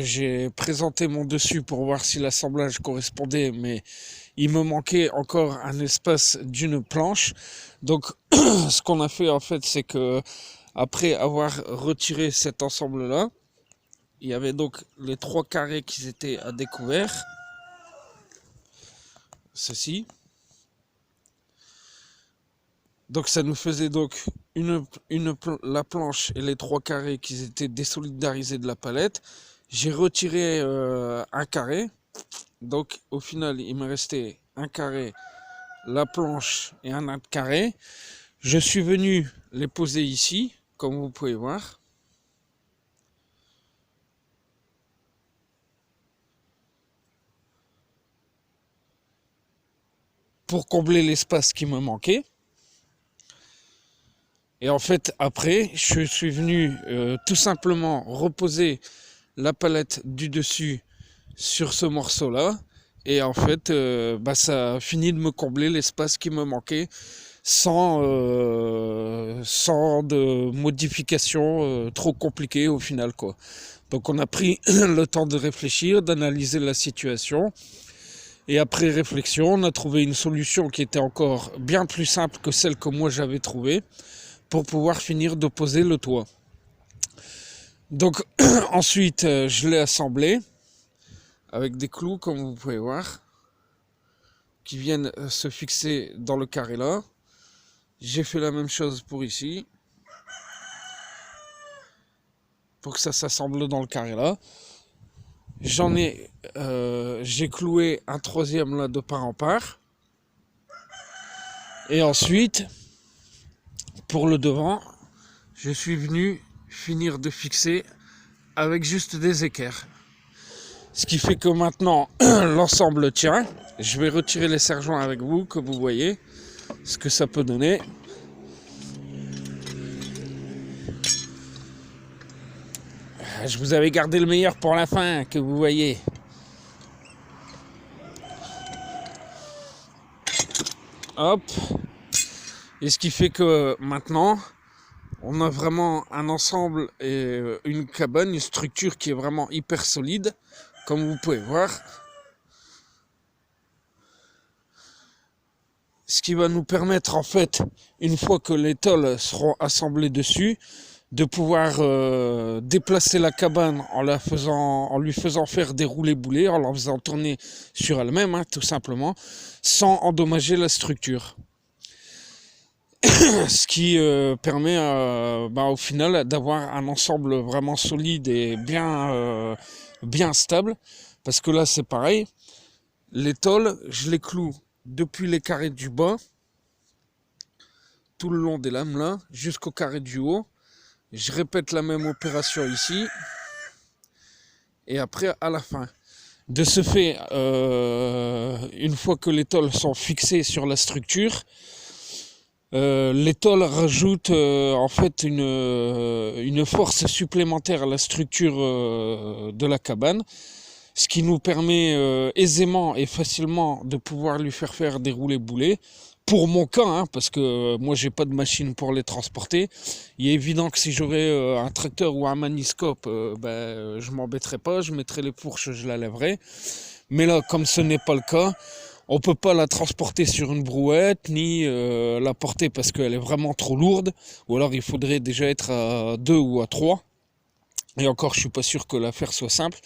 J'ai présenté mon dessus pour voir si l'assemblage correspondait, mais il me manquait encore un espace d'une planche. Donc, ce qu'on a fait en fait, c'est que après avoir retiré cet ensemble-là, il y avait donc les 3 carrés qui étaient à découvert. Ceci. Donc ça nous faisait donc la planche et les 3 carrés qui étaient désolidarisés de la palette. J'ai retiré un carré. Donc au final, il me restait un carré, la planche et un autre carré. Je suis venu les poser ici, comme vous pouvez voir. Pour combler l'espace qui me manquait. Et en fait, après, je suis venu tout simplement reposer la palette du dessus sur ce morceau-là. Et en fait, ça a fini de me combler l'espace qui me manquait sans de modifications trop compliquées au final, quoi. Donc on a pris le temps de réfléchir, d'analyser la situation. Et après réflexion, on a trouvé une solution qui était encore bien plus simple que celle que moi j'avais trouvée pour pouvoir finir de poser le toit. Donc ensuite, je l'ai assemblé avec des clous, comme vous pouvez voir, qui viennent se fixer dans le carré là. J'ai fait la même chose pour ici, pour que ça s'assemble dans le carré là. J'ai cloué un troisième là de part en part. Et ensuite, pour le devant, je suis venu finir de fixer avec juste des équerres. Ce qui fait que maintenant, l'ensemble tient. Je vais retirer les serre-joints avec vous, que vous voyez ce que ça peut donner. Je vous avais gardé le meilleur pour la fin, que vous voyez. Hop. Et ce qui fait que maintenant, on a vraiment un ensemble et une cabane, une structure qui est vraiment hyper solide, comme vous pouvez voir. Ce qui va nous permettre en fait, une fois que les tôles seront assemblées dessus, de pouvoir déplacer la cabane en lui faisant faire des roulés-boulés, en la faisant tourner sur elle-même, hein, tout simplement, sans endommager la structure. Ce qui permet au final d'avoir un ensemble vraiment solide et bien stable. Parce que là c'est pareil, les tôles, je les cloue depuis les carrés du bas, tout le long des lames là, jusqu'au carré du haut. Je répète la même opération ici. Et après à la fin. De ce fait, une fois que les tôles sont fixées sur la structure, les tôles rajoutent en fait une force supplémentaire à la structure de la cabane, ce qui nous permet aisément et facilement de pouvoir lui faire des roulés-boulés. Pour mon cas, hein, parce que moi j'ai pas de machine pour les transporter, il est évident que si j'aurais un tracteur ou un maniscope, je m'embêterais pas, je mettrais les fourches, je la lèverais. Mais là, comme ce n'est pas le cas, on peut pas la transporter sur une brouette, ni la porter parce qu'elle est vraiment trop lourde. Ou alors il faudrait déjà être à 2 ou à 3. Et encore, je suis pas sûr que l'affaire soit simple.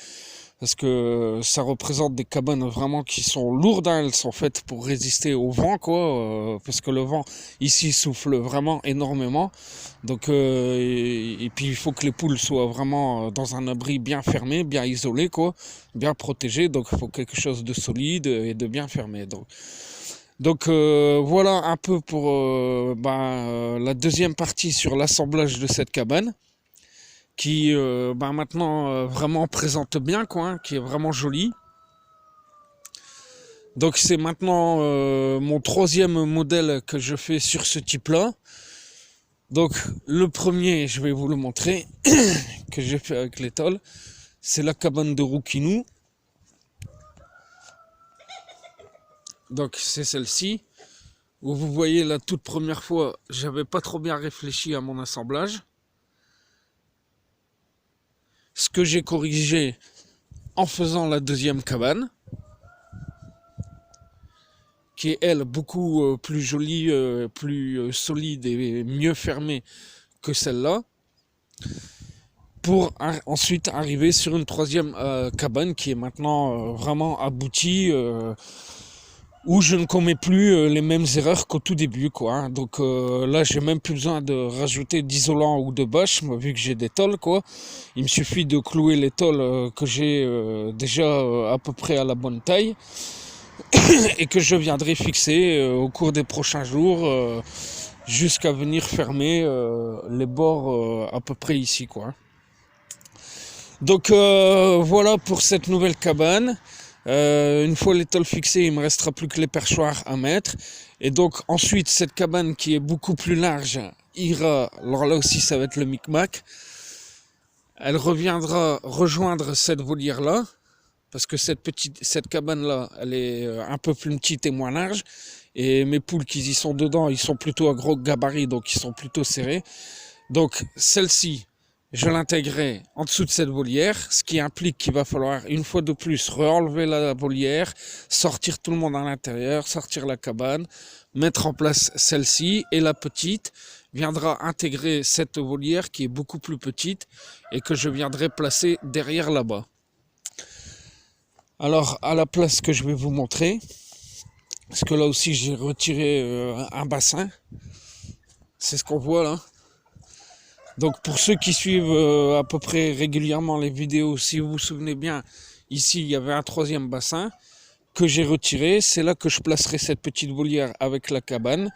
Parce que ça représente des cabanes vraiment qui sont lourdes, hein. Elles sont faites pour résister au vent, quoi. Parce que le vent ici souffle vraiment énormément. Donc, et puis il faut que les poules soient vraiment dans un abri bien fermé, bien isolé, quoi, bien protégé. Donc il faut quelque chose de solide et de bien fermé. Donc voilà un peu pour la deuxième partie sur l'assemblage de cette cabane, qui maintenant vraiment présente bien, quoi, hein, qui est vraiment jolie. Donc c'est maintenant mon troisième modèle que je fais sur ce type là. Donc le premier, je vais vous le montrer, que j'ai fait avec les tôles, c'est la cabane de Rouquinou. Donc c'est celle-ci, où vous voyez la toute première fois, j'avais pas trop bien réfléchi à mon assemblage. ce que j'ai corrigé en faisant la deuxième cabane, qui est elle beaucoup plus jolie, plus solide et mieux fermée que celle-là, pour ensuite arriver sur une troisième cabane qui est maintenant vraiment aboutie, où je ne commets plus les mêmes erreurs qu'au tout début, quoi. Hein. Donc là, j'ai même plus besoin de rajouter d'isolant ou de bâche, moi, vu que j'ai des tôles, quoi. Il me suffit de clouer les tôles que j'ai déjà à peu près à la bonne taille et que je viendrai fixer au cours des prochains jours jusqu'à venir fermer les bords à peu près ici, quoi. Donc voilà pour cette nouvelle cabane. Une fois les tôles fixées, il ne me restera plus que les perchoirs à mettre. Et donc ensuite, cette cabane qui est beaucoup plus large ira, alors là aussi ça va être le micmac. Elle reviendra rejoindre cette volière-là, parce que cette cabane-là, elle est un peu plus petite et moins large. Et mes poules qui y sont dedans, ils sont plutôt à gros gabarit, donc ils sont plutôt serrés. Donc celle-ci, je l'intégrerai en dessous de cette volière, ce qui implique qu'il va falloir une fois de plus re-enlever la volière, sortir tout le monde à l'intérieur, sortir la cabane, mettre en place celle-ci, et la petite viendra intégrer cette volière qui est beaucoup plus petite et que je viendrai placer derrière là-bas. Alors à la place que je vais vous montrer, parce que là aussi j'ai retiré un bassin, c'est ce qu'on voit là. Donc pour ceux qui suivent à peu près régulièrement les vidéos, si vous vous souvenez bien, ici il y avait un troisième bassin que j'ai retiré. C'est là que je placerai cette petite volière avec la cabane.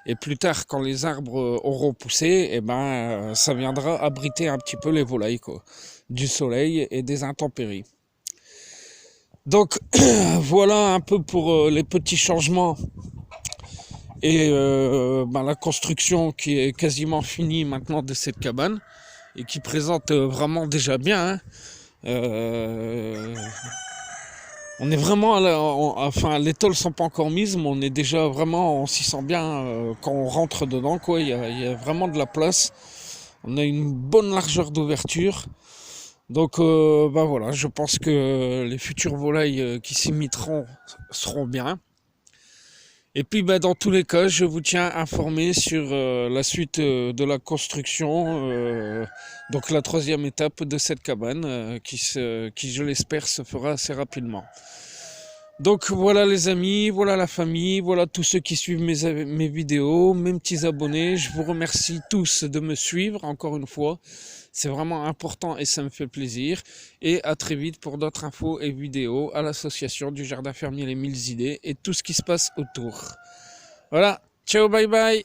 Et plus tard, quand les arbres auront poussé, eh ben, ça viendra abriter un petit peu les volailles, quoi, du soleil et des intempéries. Donc voilà un peu pour les petits changements. Et la construction qui est quasiment finie maintenant de cette cabane et qui présente vraiment déjà bien. Hein. On est vraiment, enfin les tôles sont pas encore mises, mais on est déjà vraiment, on s'y sent bien quand on rentre dedans, quoi. Il y a vraiment de la place. On a une bonne largeur d'ouverture. Donc voilà, je pense que les futures volailles qui s'imiteront seront bien. Et puis dans tous les cas, je vous tiens informé sur la suite de la construction, donc la troisième étape de cette cabane qui je l'espère se fera assez rapidement. Donc voilà les amis, voilà la famille, voilà tous ceux qui suivent mes vidéos, mes petits abonnés. Je vous remercie tous de me suivre encore une fois. C'est vraiment important et ça me fait plaisir. Et à très vite pour d'autres infos et vidéos à l'association du Jardin Fermier Les 1000 Idées et tout ce qui se passe autour. Voilà, ciao, bye bye.